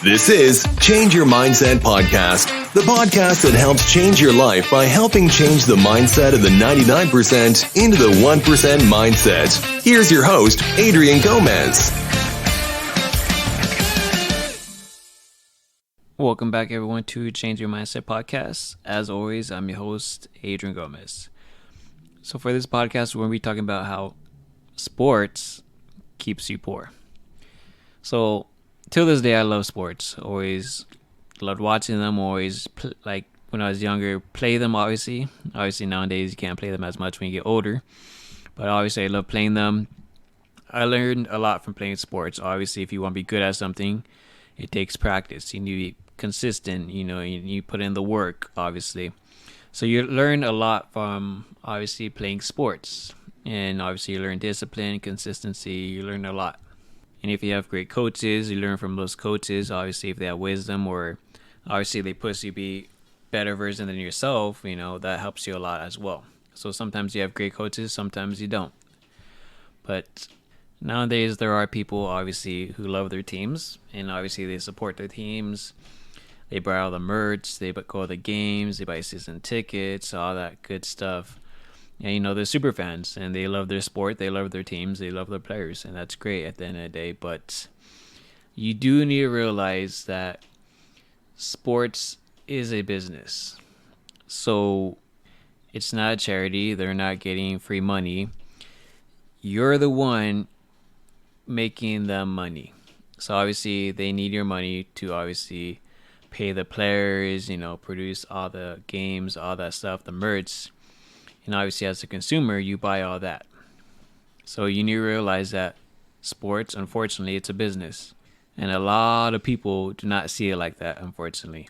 This is Change Your Mindset Podcast, the podcast that helps change your life by helping change the mindset of the 99% into the 1% mindset. Here's your host, Adrian Gomez. Welcome back, everyone, to Change Your Mindset Podcast. As always, I'm your host, Adrian Gomez. So for this podcast, we're going to be talking about how sports keeps you poor. So till this day, I love sports. Always loved watching them. Always, like when I was younger, play them, obviously. Obviously, nowadays, you can't play them as much when you get older. But obviously, I love playing them. I learned a lot from playing sports. Obviously, if you want to be good at something, it takes practice. You need to be consistent, you put in the work, obviously. So you learn a lot from obviously playing sports, and obviously you learn discipline, consistency. You learn a lot. And if you have great coaches, you learn from those coaches. Obviously, if they have wisdom, or obviously they push you to be better version than yourself, that helps you a lot as well. So sometimes you have great coaches, sometimes you don't. But nowadays, there are people, obviously, who love their teams, and obviously they support their teams. They buy all the merch, they go to the games, they buy season tickets, all that good stuff. And, they're super fans, and they love their sport, they love their teams, they love their players, and that's great at the end of the day. But you do need to realize that sports is a business. So it's not a charity, they're not getting free money. You're the one making them money. So obviously they need your money to obviously pay the players, produce all the games, all that stuff, the merch. And obviously as a consumer, you buy all that. So you need to realize that sports, unfortunately, it's a business. And a lot of people do not see it like that, unfortunately.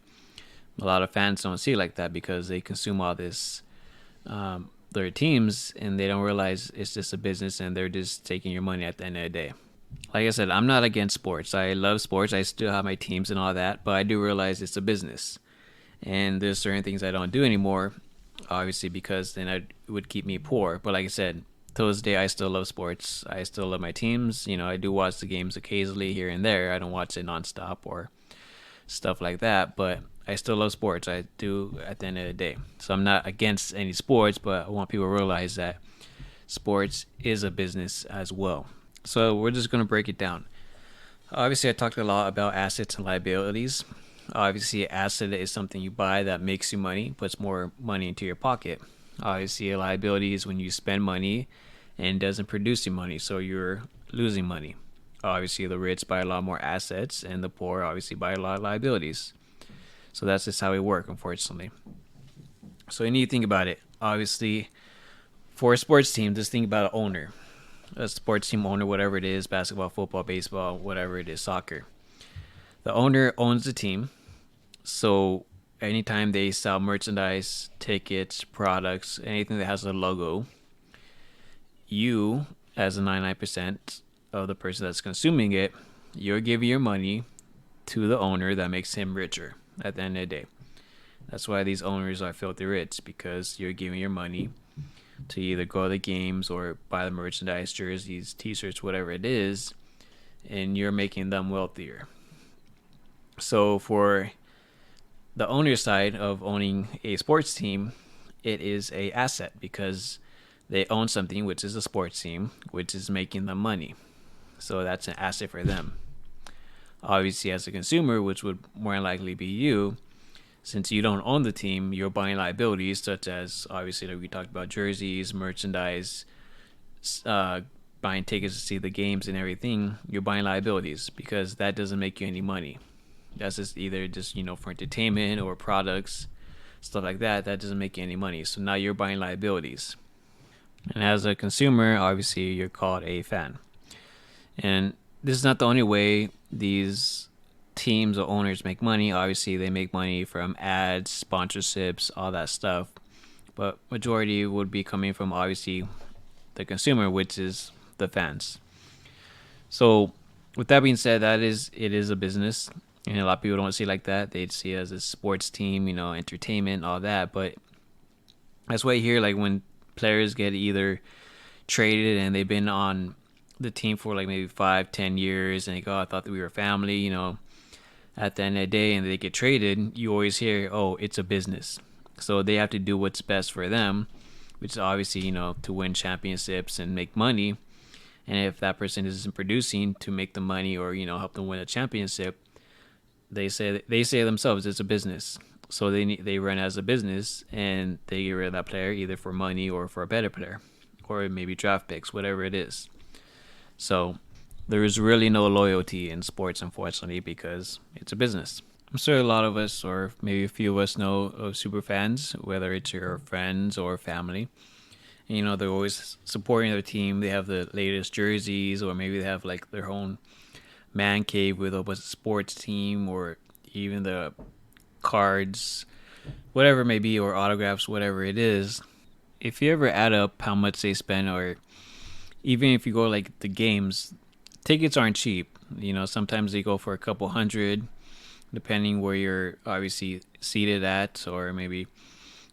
A lot of fans don't see it like that because they consume all this, their teams, and they don't realize it's just a business and they're just taking your money at the end of the day. Like I said, I'm not against sports. I love sports. I still have my teams and all that, but I do realize it's a business. And there's certain things I don't do anymore, obviously, because then it would keep me poor. But like I said, till this day, I still love sports. I still love my teams. I do watch the games occasionally here and there. I don't watch it nonstop or stuff like that, but I still love sports. I do at the end of the day. So I'm not against any sports, but I want people to realize that sports is a business as well. So we're just going to break it down. Obviously, I talked a lot about assets and liabilities. Obviously, asset is something you buy that makes you money, puts more money into your pocket. Obviously, a liability is when you spend money and doesn't produce you money, so you're losing money. Obviously, the rich buy a lot more assets, and the poor obviously buy a lot of liabilities. So that's just how it works, unfortunately. So you need to think about it. Obviously, for a sports team, just think about an owner. A sports team owner, whatever it is, basketball, football, baseball, whatever it is, soccer. The owner owns the team. So anytime they sell merchandise, tickets, products, anything that has a logo, you, as a 99% of the person that's consuming it, you're giving your money to the owner that makes him richer at the end of the day. That's why these owners are filthy rich, because you're giving your money to either go to the games or buy the merchandise, jerseys, t-shirts, whatever it is, and you're making them wealthier. So for the owner side of owning a sports team, it is a asset because they own something, which is a sports team, which is making them money. So that's an asset for them. Obviously, as a consumer, which would more likely be you, since you don't own the team, you're buying liabilities such as, obviously, like we talked about, jerseys, merchandise, buying tickets to see the games and everything. You're buying liabilities because that doesn't make you any money. That's just either for entertainment or products, stuff like that. That doesn't make you any money. So now you're buying liabilities. And as a consumer, obviously, you're called a fan. And this is not the only way these teams or owners make money. Obviously, they make money from ads, sponsorships, all that stuff. But majority would be coming from, obviously, the consumer, which is the fans. So with that being said, it is a business. And a lot of people don't see it like that. They'd see it as a sports team, entertainment, all that. But that's why you hear, like, when players get either traded and they've been on the team for like maybe 5-10 years and they go, I thought that we were family, at the end of the day and they get traded, you always hear, oh, it's a business. So they have to do what's best for them, which is obviously, to win championships and make money. And if that person isn't producing to make the money or, help them win a championship, they say themselves it's a business. So they run as a business and they get rid of that player either for money or for a better player or maybe draft picks, whatever it is. So there is really no loyalty in sports, unfortunately, because it's a business. I'm sure a lot of us, or maybe a few of us, know of super fans, whether it's your friends or family. And, they're always supporting their team. They have the latest jerseys, or maybe they have like their own man cave with a sports team, or even the cards, whatever it may be, or autographs, whatever it is. If you ever add up how much they spend, or even if you go like the games, tickets aren't cheap. Sometimes they go for a couple hundred, depending where you're obviously seated at, or maybe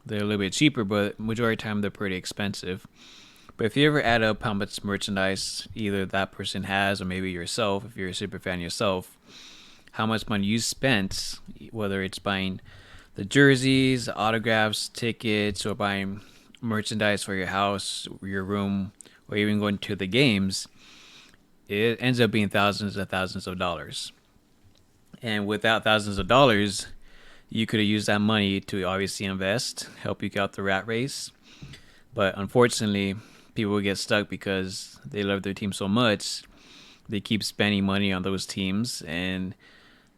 they're a little bit cheaper, but majority of the time they're pretty expensive. But if you ever add up how much merchandise either that person has, or maybe yourself, if you're a super fan yourself, how much money you spent, whether it's buying the jerseys, autographs, tickets, or buying merchandise for your house, your room, or even going to the games, it ends up being thousands and thousands of dollars. And without thousands of dollars, you could have used that money to obviously invest, help you get out the rat race. But unfortunately, people get stuck because they love their team so much. They keep spending money on those teams. And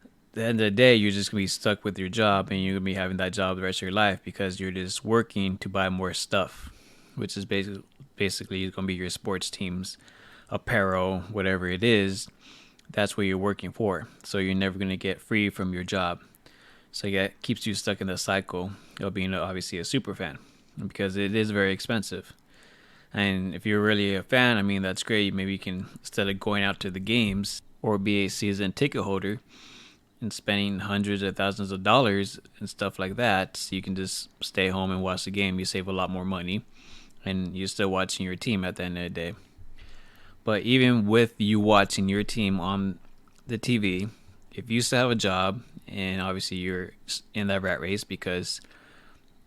at the end of the day, you're just going to be stuck with your job, and you're going to be having that job the rest of your life because you're just working to buy more stuff, which is basically going to be your sports team's apparel, whatever it is. That's what you're working for. So you're never going to get free from your job. So that keeps you stuck in the cycle of being obviously a super fan, because it is very expensive. And if you're really a fan, that's great. Maybe you can, instead of going out to the games or be a season ticket holder and spending hundreds of thousands of dollars and stuff like that, so you can just stay home and watch the game. You save a lot more money and you're still watching your team at the end of the day. But even with you watching your team on the TV, if you still have a job, and obviously you're in that rat race because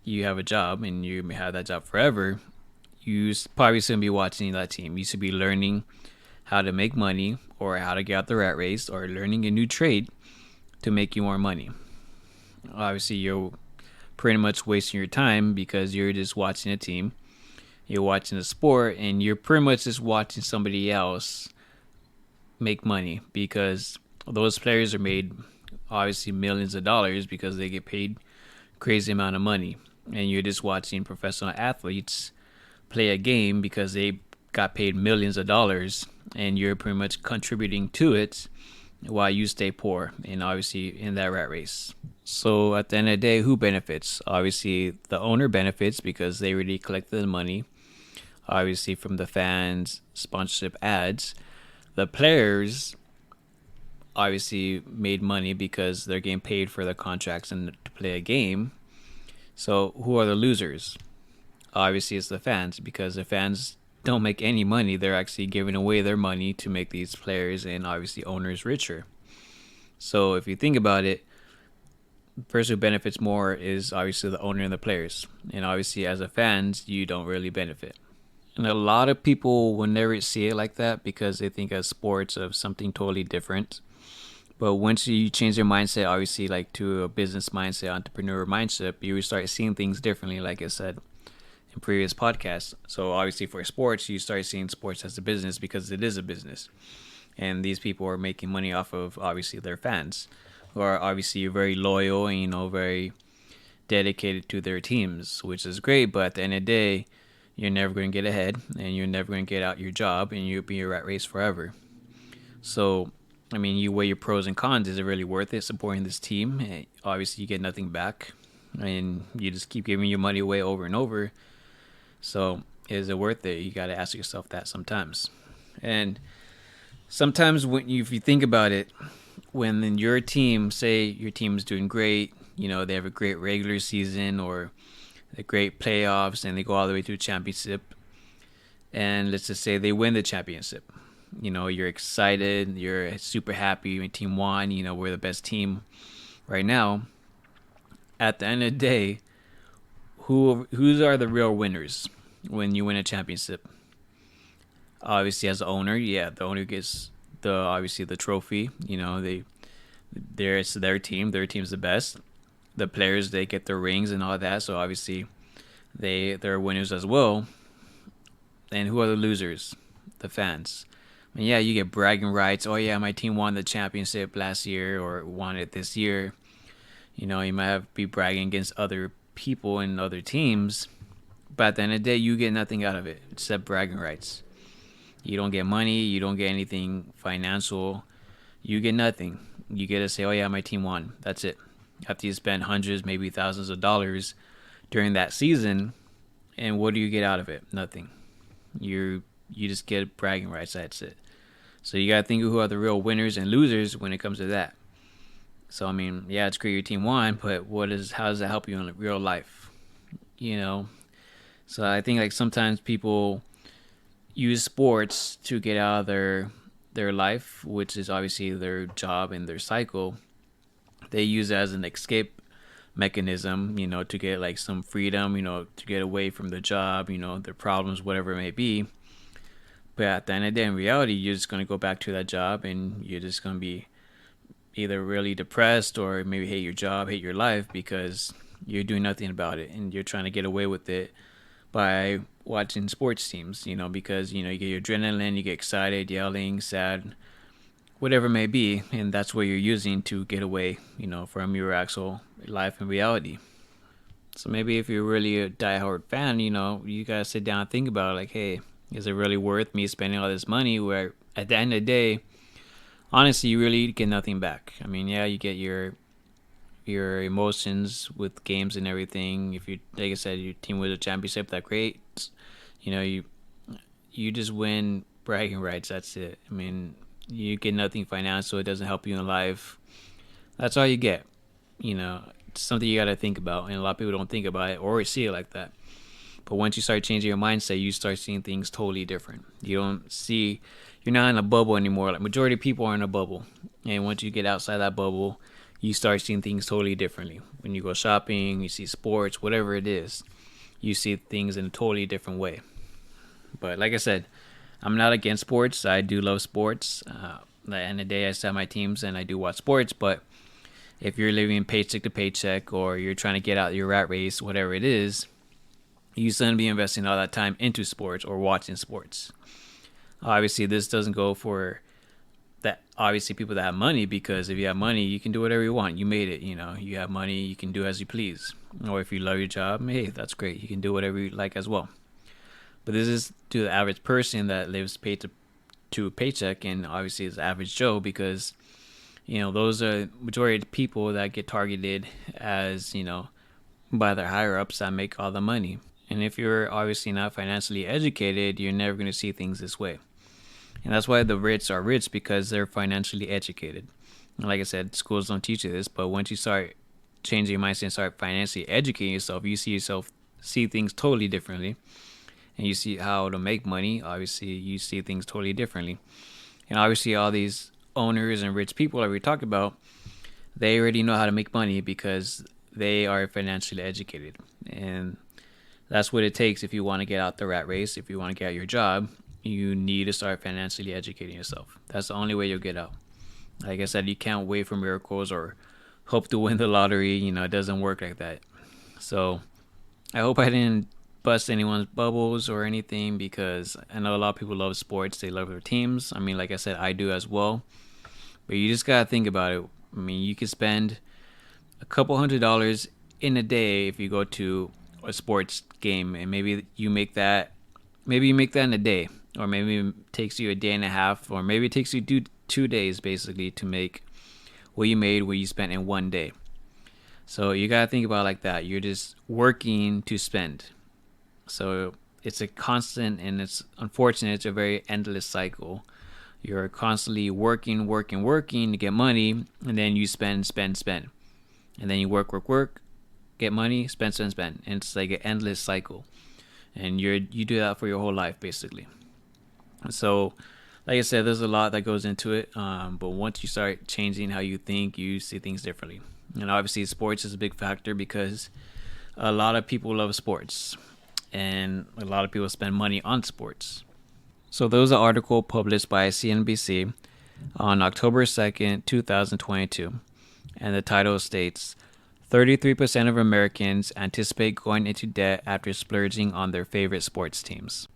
you have a job and you may have that job forever, you probably shouldn't be watching that team. You should be learning how to make money, or how to get out the rat race, or learning a new trade to make you more money. Obviously, you're pretty much wasting your time because you're just watching a team. You're watching a sport, and you're pretty much just watching somebody else make money, because those players are made obviously millions of dollars because they get paid crazy amount of money. And you're just watching professional athletes play a game because they got paid millions of dollars, and you're pretty much contributing to it while you stay poor and obviously in that rat race. So at the end of the day, who benefits? Obviously the owner benefits because they already collected the money, obviously from the fans, sponsorship ads. The players obviously made money because they're getting paid for their contracts and to play a game. So who are the losers? Obviously it's the fans, because the fans don't make any money. They're actually giving away their money to make these players and obviously owners richer. So if you think about it, the person who benefits more is obviously the owner and the players. And obviously as a fans, you don't really benefit. And a lot of people will never see it like that because they think of sports of something totally different. But once you change your mindset, obviously, like to a business mindset, entrepreneur mindset, you start seeing things differently, like I said in previous podcasts. So obviously for sports, you start seeing sports as a business because it is a business. And these people are making money off of, obviously, their fans, who are obviously very loyal and, very dedicated to their teams, which is great. But at the end of the day, you're never going to get ahead, and you're never going to get out your job, and you'll be a rat race forever. So you weigh your pros and cons. Is it really worth it supporting this team? Obviously, you get nothing back, and you just keep giving your money away over and over. So, is it worth it? You got to ask yourself that sometimes. And sometimes, if you think about it, when your team, say your team is doing great, they have a great regular season or a great playoffs, and they go all the way to a championship, and let's just say they win the championship. You're excited, you're super happy, your team won, we're the best team right now. At the end of the day, who's are the real winners when you win a championship? Obviously, as the owner, yeah, the owner gets the trophy. It's their team. Their team's the best. The players, they get their rings and all that. So obviously, they're winners as well. And who are the losers? The fans. I mean, yeah, you get bragging rights. Oh yeah, my team won the championship last year or won it this year. You might be bragging against other people and other teams, but at the end of the day, you get nothing out of it except bragging rights. You don't get money. You don't get anything financial. You get nothing. You get to say, "Oh yeah, my team won." That's it. After you spend hundreds, maybe thousands of dollars during that season, and what do you get out of it? Nothing. You just get bragging rights. That's it. So you gotta think of who are the real winners and losers when it comes to that. So I mean, yeah, it's great your team won, but how does that help you in real life? So I think like sometimes people use sports to get out of their life, which is obviously their job and their cycle. They use it as an escape mechanism, to get like some freedom, to get away from the job, their problems, whatever it may be. But at the end of the day, in reality, you're just going to go back to that job and you're just going to be either really depressed or maybe hate your job, hate your life because you're doing nothing about it and you're trying to get away with it by watching sports teams, because, you get your adrenaline, you get excited, yelling, sad, whatever it may be. And that's what you're using to get away, from your actual life and reality. So maybe if you're really a diehard fan, you got to sit down and think about it, like, hey, is it really worth me spending all this money where at the end of the day, honestly, you really get nothing back. I mean, yeah, you get your emotions with games and everything. If you, like I said, your team wins a championship, that's great. You just win bragging rights. That's it. I mean, you get nothing financial. It doesn't help you in life. That's all you get. It's something you got to think about, and a lot of people don't think about it or see it like that. But once you start changing your mindset, you start seeing things totally different. You're not in a bubble anymore. Like majority of people are in a bubble. And once you get outside that bubble, you start seeing things totally differently. When you go shopping, you see sports, whatever it is, you see things in a totally different way. But like I said, I'm not against sports. I do love sports. At the end of the day, I set my teams and I do watch sports. But if you're living paycheck to paycheck or you're trying to get out your rat race, whatever it is, you shouldn't be investing all that time into sports or watching sports. Obviously, this doesn't go for that. Obviously, people that have money, because if you have money, you can do whatever you want. You made it, you have money, you can do as you please. Or if you love your job, hey, that's great. You can do whatever you like as well. But this is to the average person that lives to a paycheck, and obviously is average Joe, because those are majority of the people that get targeted as by their higher ups that make all the money. And if you're obviously not financially educated, you're never going to see things this way. And that's why the rich are rich, because they're financially educated. And like I said, schools don't teach you this, but once you start changing your mindset and start financially educating yourself, you see things totally differently. And you see how to make money. Obviously, you see things totally differently. And obviously, all these owners and rich people that we talk about, they already know how to make money because they are financially educated. And that's what it takes if you want to get out the rat race. If you want to get out your job, you need to start financially educating yourself. That's the only way you'll get out. Like I said, you can't wait for miracles or hope to win the lottery. It doesn't work like that. So I hope I didn't bust anyone's bubbles or anything, because I know a lot of people love sports. They love their teams. I mean, like I said, I do as well. But you just got to think about it. I mean, you could spend a couple $100 in a day if you go to a sports game, and maybe you make that in a day, or maybe it takes you a day and a half, or maybe it takes you 2 days basically to make what you spent in one day. So you gotta think about it like that. You're just working to spend. So it's a constant, and it's unfortunate, it's a very endless cycle. You're constantly working to get money, and then you spend, and then you work, get money, spend. And it's like an endless cycle. And you do that for your whole life, basically. So, like I said, there's a lot that goes into it. But once you start changing how you think, you see things differently. And obviously, sports is a big factor because a lot of people love sports, and a lot of people spend money on sports. So there was an article published by CNBC on October 2nd, 2022, and the title states 33% of Americans anticipate going into debt after splurging on their favorite sports teams.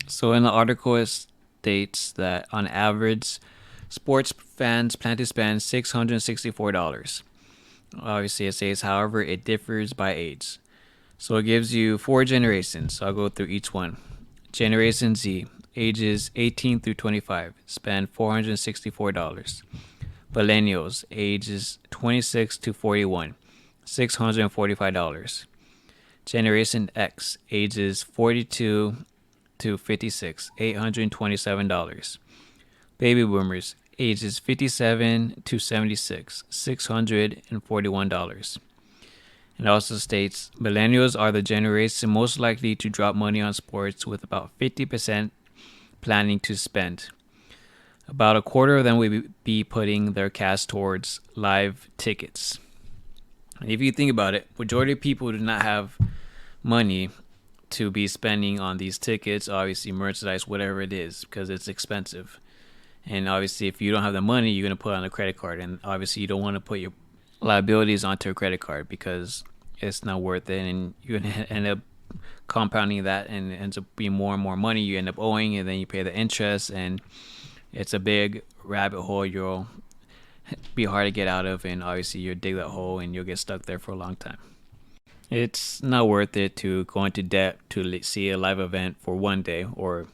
So in the article, it states that on average, sports fans plan to spend $664. Obviously, it says, however, it differs by age. So it gives you 4 generations. So I'll go through each one. Generation Z, ages 18 through 25, spend $464. Millennials, ages 26 to 41, $645. Generation X, ages 42 to 56, $827. Baby boomers, ages 57 to 76, $641. It also states millennials are the generation most likely to drop money on sports, with about 50% planning to spend. About a quarter of them will be putting their cash towards live tickets. And if you think about it, majority of people do not have money to be spending on these tickets, obviously merchandise, whatever it is, because it's expensive. And obviously, if you don't have the money, you're going to put it on a credit card. And obviously, you don't want to put your liabilities onto a credit card because it's not worth it. And you're going to end up compounding that, and it ends up being more and more money you end up owing, and then you pay the interest. And it's a big rabbit hole you'll be hard to get out of. And obviously, you'll dig that hole and you'll get stuck there for a long time. It's not worth it to go into debt to see a live event for one day, or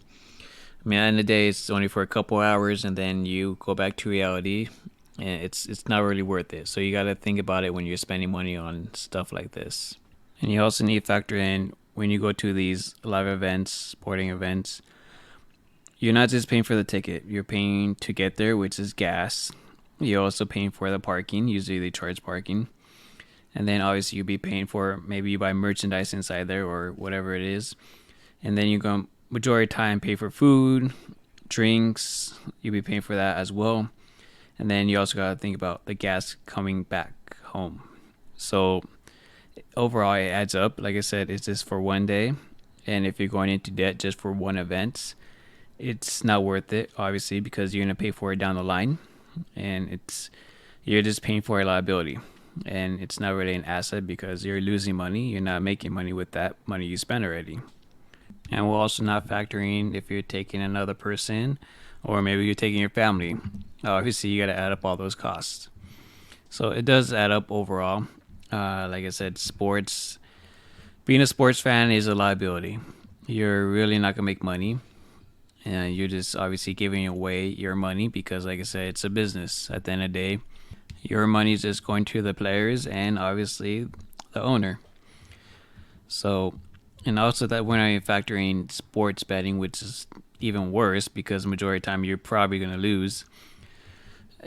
I mean, at the end of the day, it's only for a couple hours, and then you go back to reality, and it's not really worth it. So you got to think about it when you're spending money on stuff like this. And you also need to factor in when you go to these live events, sporting events, you're not just paying for the ticket. You're paying to get there, which is gas. You're also paying for the parking. Usually they charge parking. And then obviously you'll be paying for, maybe you buy merchandise inside there or whatever it is. And then you go majority of the time pay for food, drinks. You'll be paying for that as well. And then you also got to think about the gas coming back home. So overall it adds up. Like I said, it's just for one day. And if you're going into debt just for one event, it's not worth it, obviously, because you're going to pay for it down the line. And you're just paying for a liability. And it's not really an asset because you're losing money. You're not making money with that money you spent already. And we're also not factoring if you're taking another person, or maybe you're taking your family. Obviously, you got to add up all those costs. So it does add up overall. Like I said, being a sports fan is a liability. You're really not going to make money. And you're just obviously giving away your money because, like I said, it's a business. At the end of the day, your money is just going to the players and obviously the owner. So, and also that we're not even factoring sports betting, which is even worse because the majority of the time you're probably going to lose.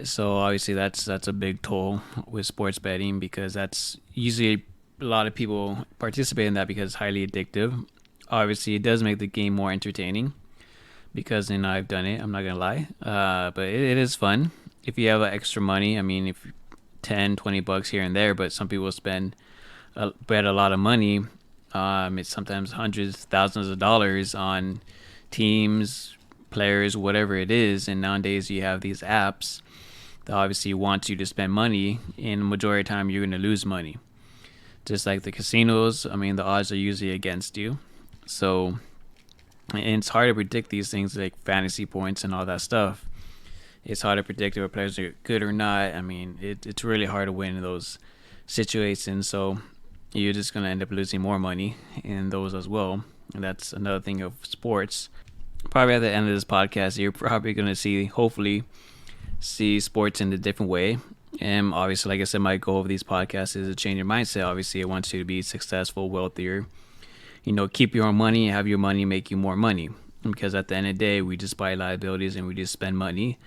So obviously that's a big toll with sports betting because that's usually a lot of people participate in that because it's highly addictive. Obviously, it does make the game more entertaining because, I've done it. I'm not going to lie. But it is fun. If you have extra money, I mean, if $10-20 here and there, but some people bet a lot of money. It's sometimes hundreds, thousands of dollars on teams, players, whatever it is. And nowadays you have these apps that obviously want you to spend money, and the majority of the time you're going to lose money. Just like the casinos, I mean, the odds are usually against you. So, and it's hard to predict these things like fantasy points and all that stuff. It's hard to predict if players are good or not. I mean, it's really hard to win in those situations. So you're just going to end up losing more money in those as well. And that's another thing of sports. Probably at the end of this podcast, you're probably going to hopefully see sports in a different way. And obviously, like I said, my goal of these podcasts is to change your mindset. Obviously, I want you to be successful, wealthier, keep your own money, have your money make you more money. Because at the end of the day, we just buy liabilities and we just spend money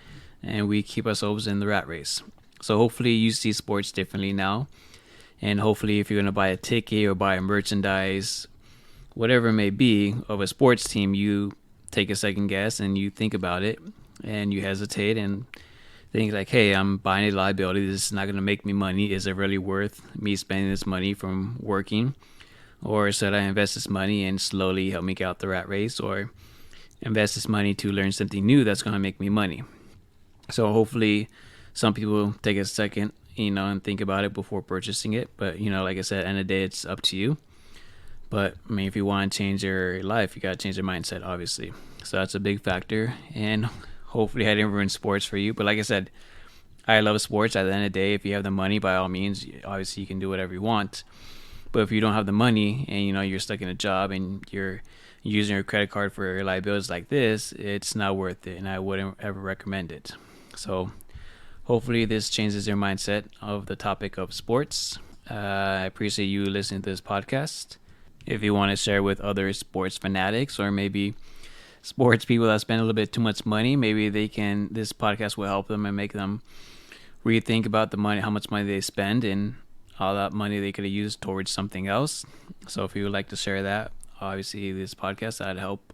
and we keep ourselves in the rat race. So hopefully you see sports differently now. And hopefully if you're going to buy a ticket or buy a merchandise, whatever it may be, of a sports team, you take a second guess and you think about it and you hesitate and think like, hey, I'm buying a liability. This is not going to make me money. Is it really worth me spending this money from working? Or should I invest this money and slowly help me get out the rat race, or invest this money to learn something new that's going to make me money? So hopefully some people take a second, and think about it before purchasing it. But, like I said, at the end of the day, it's up to you. But, if you want to change your life, you got to change your mindset, obviously. So that's a big factor. And hopefully I didn't ruin sports for you. But like I said, I love sports. At the end of the day, if you have the money, by all means, obviously you can do whatever you want. But if you don't have the money and, you're stuck in a job and you're using your credit card for liabilities like this, it's not worth it. And I wouldn't ever recommend it. So hopefully this changes your mindset of the topic of sports. I appreciate you listening to this podcast. If you want to share with other sports fanatics, or maybe sports people that spend a little bit too much money, maybe this podcast will help them and make them rethink about the money, how much money they spend, and all that money they could have used towards something else. So if you would like to share that, obviously this podcast, that'd help.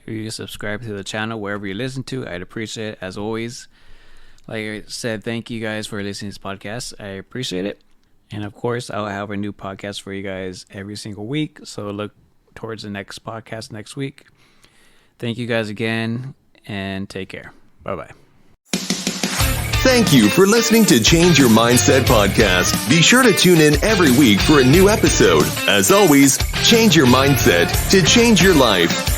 If you subscribe to the channel wherever you listen to, I'd appreciate it. As always, like I said, thank you guys for listening to this podcast. I appreciate it. And of course, I'll have a new podcast for you guys every single week. So look towards the next podcast next week. Thank you guys again, and take care. Bye-bye. Thank you for listening to Change Your Mindset podcast. Be sure to tune in every week for a new episode. As always, change your mindset to change your life.